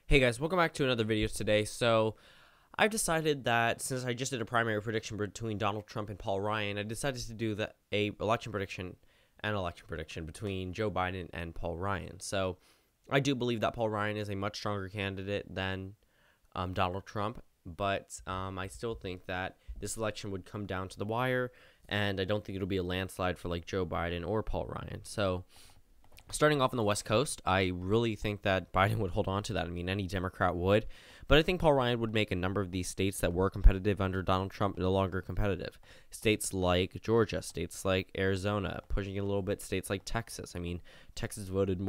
Hey guys, welcome back to another video today. So I've decided that since I just did a primary prediction between Donald Trump and Paul Ryan, I decided to do a election prediction between Joe Biden and Paul Ryan. So I do believe that Paul Ryan is a much stronger candidate than Donald Trump, but I still think that this election would come down to the wire, and I don't think it'll be a landslide for like Joe Biden or Paul Ryan. So starting off on the West Coast, I really think that Biden would hold on to that. I mean, any Democrat would. But I think Paul Ryan would make a number of these states that were competitive under Donald Trump no longer competitive. States like Georgia, states like Arizona, pushing it a little bit, states like Texas. I mean, Texas voted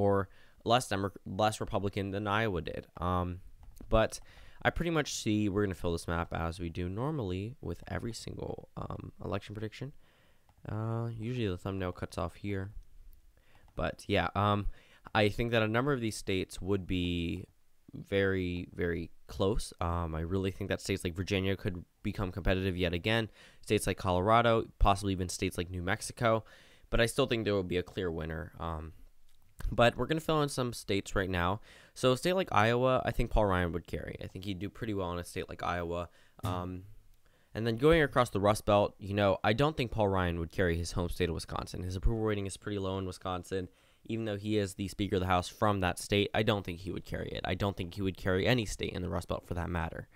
less Republican than Iowa did. But I pretty much see we're going to fill this map as we do normally with every single election prediction. Usually the thumbnail cuts off here. But yeah, I think that a number of these states would be very, very close. I really think that states like Virginia could become competitive yet again. States like Colorado, possibly even states like New Mexico. But I still think there will be a clear winner. But we're going to fill in some states right now. So a state like Iowa, I think Paul Ryan would carry. I think he'd do pretty well in a state like Iowa. And then going across the Rust Belt, I don't think Paul Ryan would carry his home state of Wisconsin. His approval rating is pretty low in Wisconsin. Even though he is the Speaker of the House from that state, I don't think he would carry it. I don't think he would carry any state in the Rust Belt for that matter.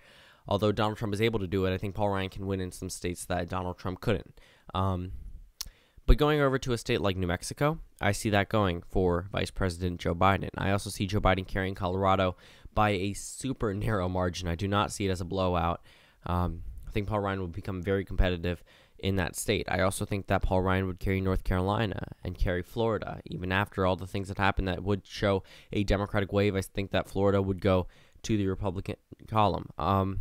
Although Donald Trump is able to do it, I think Paul Ryan can win in some states that Donald Trump couldn't. But going over to a state like New Mexico, I see that going for Vice President Joe Biden. I also see Joe Biden carrying Colorado by a super narrow margin. I do not see it as a blowout. I think Paul Ryan will become very competitive in that state. I also think that Paul Ryan would carry North Carolina and carry Florida. Even after all the things that happened that would show a Democratic wave, I think that Florida would go to the Republican column. A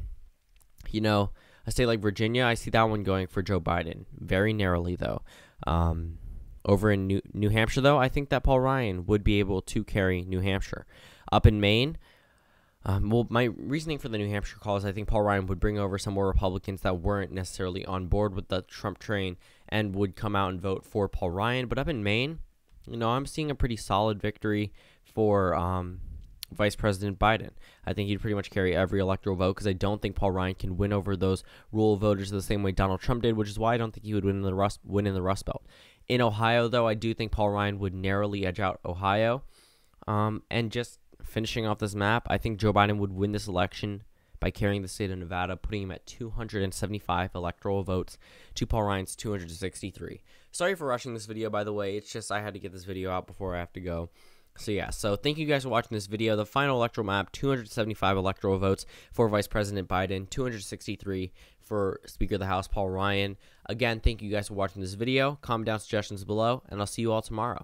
state like Virginia, I see that one going for Joe Biden. Very narrowly, though. Over in New Hampshire, though, I think that Paul Ryan would be able to carry New Hampshire. Up in Maine, my reasoning for the New Hampshire call is I think Paul Ryan would bring over some more Republicans that weren't necessarily on board with the Trump train and would come out and vote for Paul Ryan. But up in Maine, I'm seeing a pretty solid victory for Vice President Biden. I think he'd pretty much carry every electoral vote because I don't think Paul Ryan can win over those rural voters the same way Donald Trump did, which is why I don't think he would win in the Rust Belt. In Ohio, though, I do think Paul Ryan would narrowly edge out Ohio. And just finishing off this map, I think Joe Biden would win this election by carrying the state of Nevada, putting him at 275 electoral votes to Paul Ryan's 263. Sorry for rushing this video, by the way. It's just I had to get this video out before I have to go. So thank you guys for watching this video. The final electoral map, 275 electoral votes for Vice President Biden, 263 for Speaker of the House Paul Ryan. Again, thank you guys for watching this video. Comment down suggestions below, and I'll see you all tomorrow.